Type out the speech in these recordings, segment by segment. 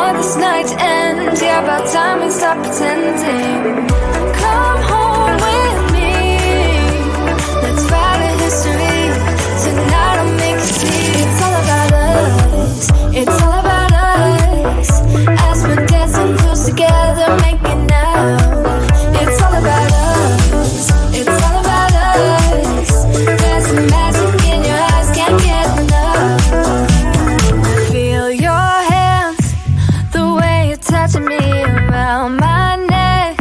want this night to end. Yeah, about time we stop pretending. Come home with me. Let's write a history. Tonight I'll make you see. It's all about us. It's all about us. As we're dancing close together, making out. It's all about us. It's all about us. There's some magic in your eyes, can't get enough. Feel your hands, the way you're touching me around my neck.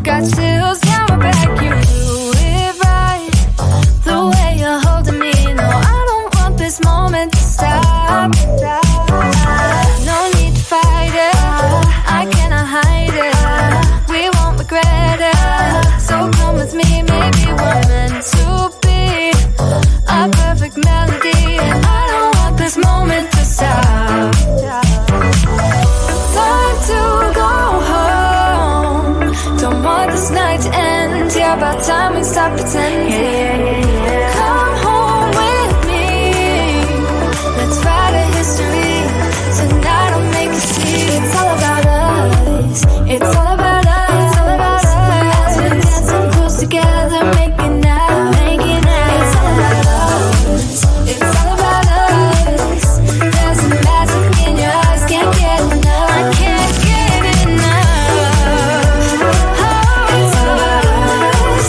Got chills down my back, you do it right. The way you're holding me, no, I don't want this moment to stop. No need to fight it, I cannot hide it. We won't regret it, so come with me. Maybe we're meant to be a perfect melody, and I don't want this moment to stop. Time to go home. Don't want this night to end. Yeah, about time we stop pretending. Come home with me. Let's write a history. Tonight I'll make you see. It's all about us. It's all about us. It's all about us. As we're dancing close together, making out, making out. It's all about us. It's all about us. There's some magic in your eyes, can't get enough. I can't get enough. Oh, it's all about us.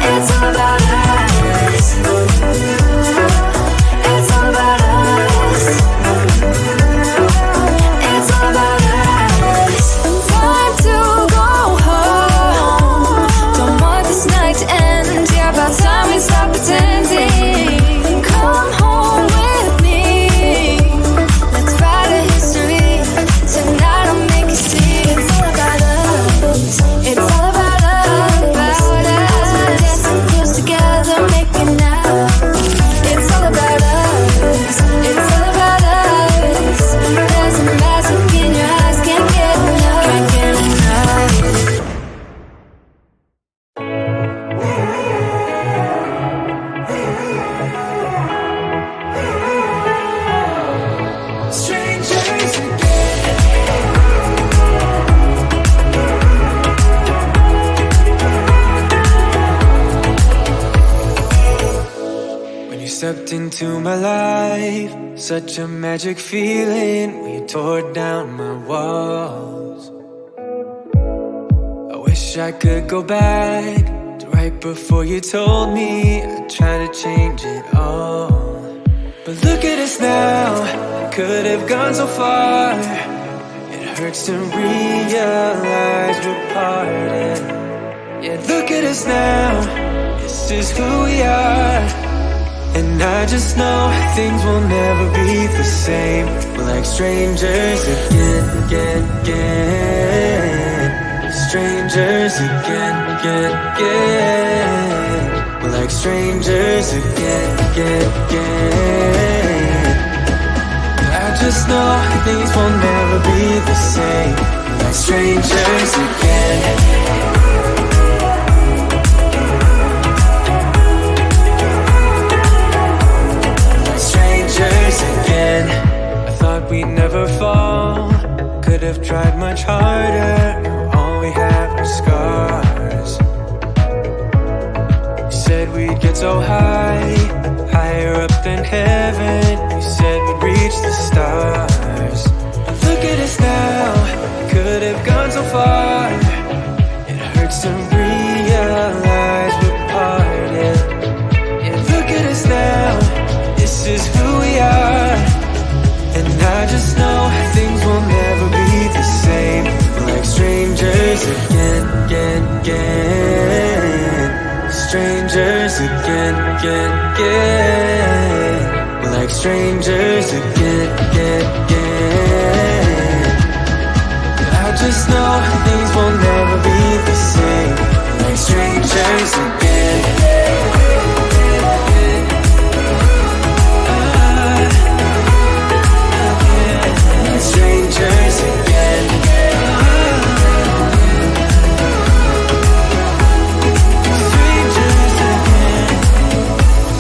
It's all about us. It's all about us. It's all about us. Time to go home. Don't want this night to end. Yeah, about time we stop pretending. Come home with me. Let's write a history. Tonight I'll make you see. It's all about us. It's all about us. About us. We're dancing close together, making out. It's all about us. It's all about us. There's a magic in your eyes, can't get enough. Can't get enough. Strangers again. When you stepped into my life, such a magic feeling when you tore down my walls. I wish I could go back to right before you told me I'd try to change it all. But look at us now, could have gone so far. It hurts to realize we're parted. Yeah, look at us now, this is who we are. And I just know things will never be the same. We're like strangers again, again, again. Strangers again, again, again. We're like strangers again, again, again. I just know things will never be the same. We're like strangers again. Again, I thought we'd never fall. Could have tried much harder. Now all we have are scars. You said we'd get so high, higher up than heaven. You said we'd reach the stars. But look at us now, could have gone so far. It hurts to realize we're parted. Yeah, look at us now, this is who we are. And I just know things will never be the same. We're like strangers again, again, again. Strangers again, again, again. We're like strangers again, again, again. I just know things will never be the same. We're like strangers again. Strangers again. Strangers again.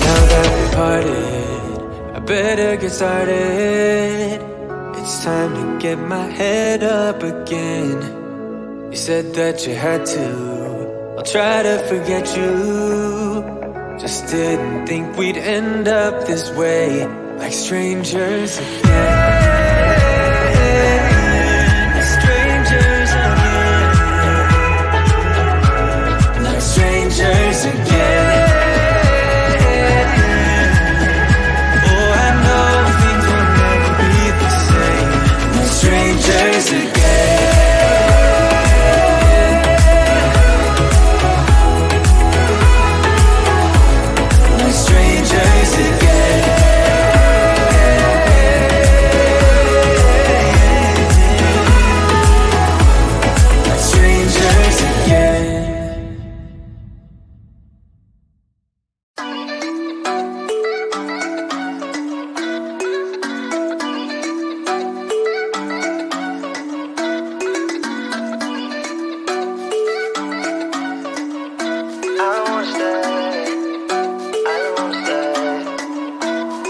Now that we parted, I better get started. it's time to get my head up again. You said that you had to, I'll try to forget you. Just didn't think we'd end up this way, like strangers again. Strangers again. Like strangers again. Oh, I know things will never be the same. Like strangers again.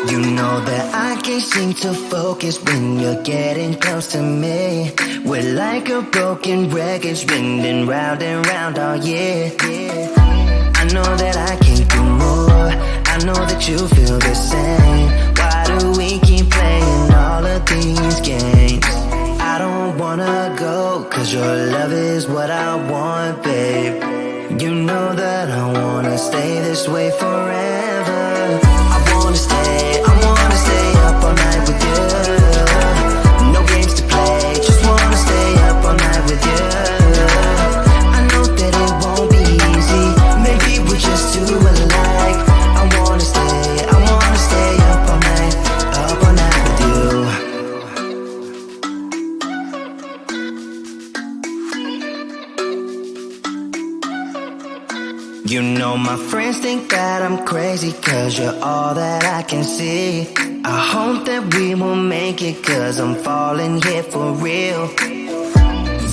You know that I can't seem to focus when you're getting close to me. We're like a broken record spinning round and round all year. I know that I can't do more. I know that you feel the same. Why do we keep playing all of these games? I don't wanna go, cause your love is what I want, babe. You know that I wanna stay this way forever. I wanna stay up all night with you. No games to play, just wanna stay up all night with you. I know that it won't be easy, maybe we're just too alike. I wanna stay up all night with you. You know my friends think that I'm crazy, cause you're all that I can see. I hope that we will make it, cause I'm falling here for real.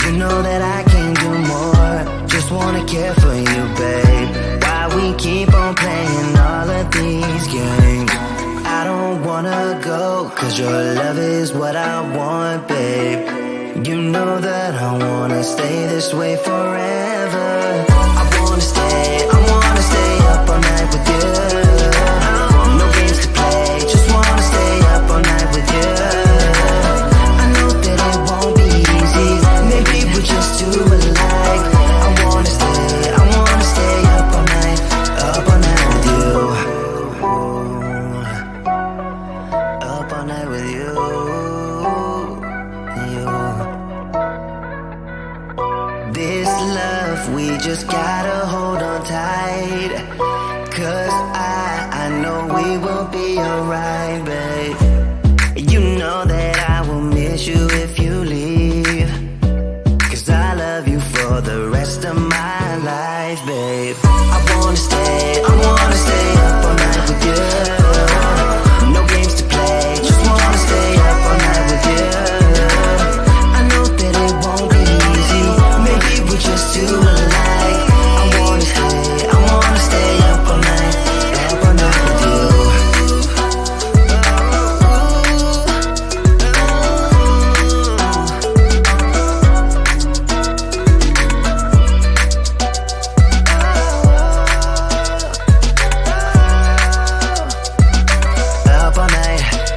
You know that I can't do more, just wanna care for you, babe. Why we keep on playing all of these games? I don't wanna go, cause your love is what I want, babe. You know that I wanna stay this way forever. I wanna stay up all night with you. No games to play, just wanna stay up all night with you. I know that it won't be easy, maybe we're just too alike. I wanna stay up all night with you. Up all night with you. This love, we just gotta hold on tight. Cause I know we will be alright, babe. You know that I will miss you if you leave. Cause I love you for the rest of my life, babe. I wanna stay up all night with you. No games to play, just wanna stay up all night with you. I know that it won't be easy, maybe we're just too alike. I wanna stay up all night with you.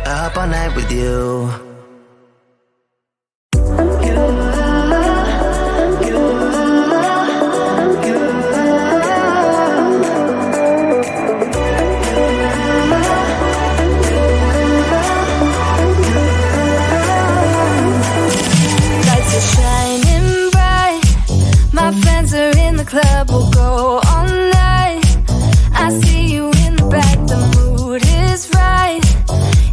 Up all night with you. Lights are shining bright. My friends are in the club, we'll go all night. I see you in the back, the mood is right.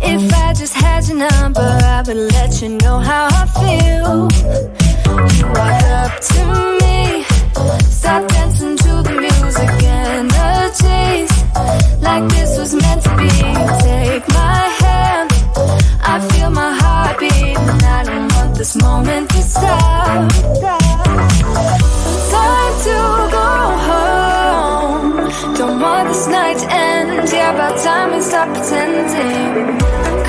If I just had your number, I would let you know how I feel. You walk up to me, start dancing to the music and the chase. Like this was meant to be. Take my hand, I feel my heart beat, and I don't want this moment to stop. Time to go home, don't want this night to end. Yeah, about time we stop pretending.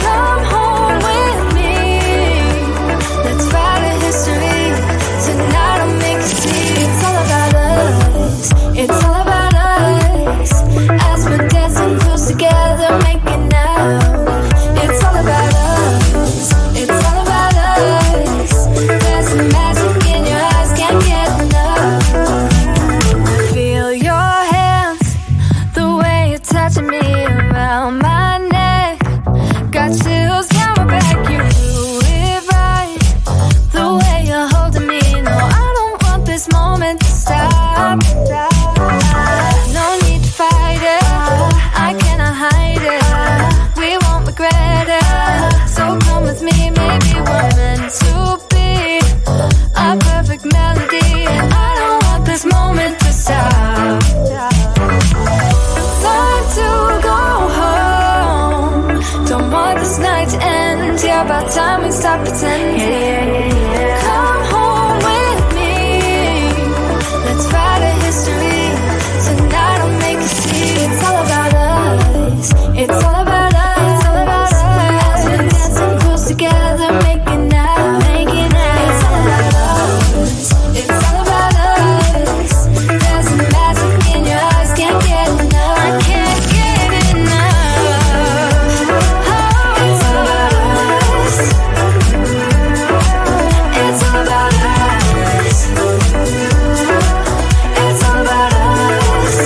Come home with me, about time we stop pretending. Come home with me. Let's write a history. Tonight I'll make you see. It's all about us. It's all about us. It's all about us. We're dancing close together, making out, making out. It's all about us. It's all about us. There's a magic in your eyes, can't get enough. I can't get enough. Oh, it's all about us. It's all about us. It's all about us.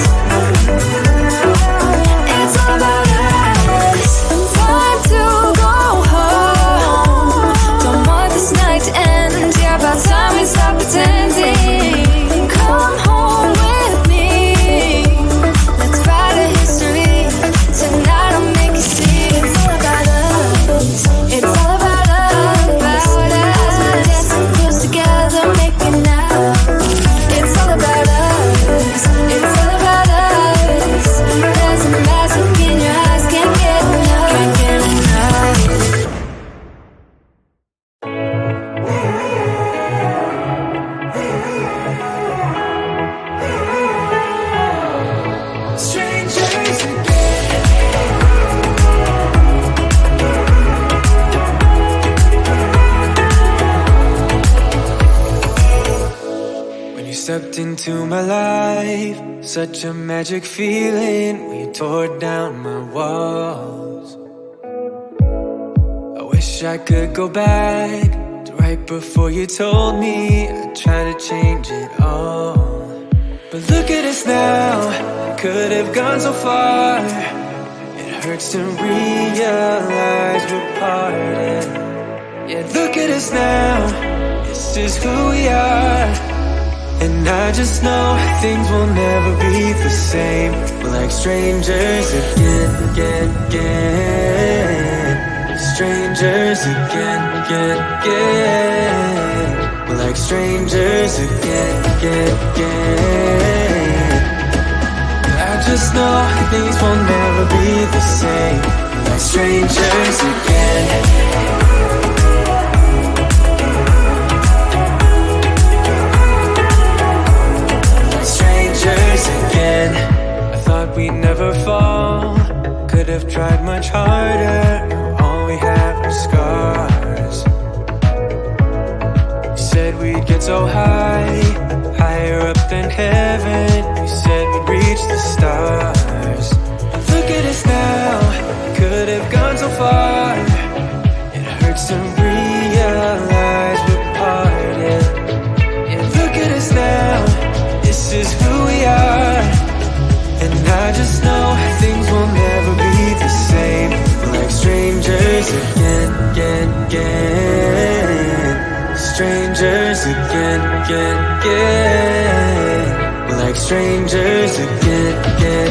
It's all about us. Time to go home. Don't want this night to end. Yeah, about time we stop pretending. Come home with me. Let's write a history. Tonight I'll make you see. It's all about us. It's all about us. We're dancing close together, making out. It's all about us. It's all about us. There's a magic in your eyes, can't get enough. Can't get enough. Strangers again. When you stepped into my life, such a magic feeling when you tore down my walls. I wish I could go back to right before you told me I'd try to change it all. But look at us now, could have gone so far. It hurts to realize we're parted. Yeah, look at us now, this is who we are. And I just know things will never be the same. We're like strangers again, again, again. Strangers again, again, again. We're like strangers again, again, again. I just know things will never be the same. We're like strangers again. Again, I thought we'd never fall. Could have tried much harder. Now all we have are scars. You said we'd get so high, higher up than heaven. You said we'd reach the stars. But look at us now, could have gone so far. It hurts to realize we're parted. Yeah, look at us now, this is who we are. And I just know things will never be the same. We're like strangers again, again, again. Strangers again, again, again. We're like strangers again, again,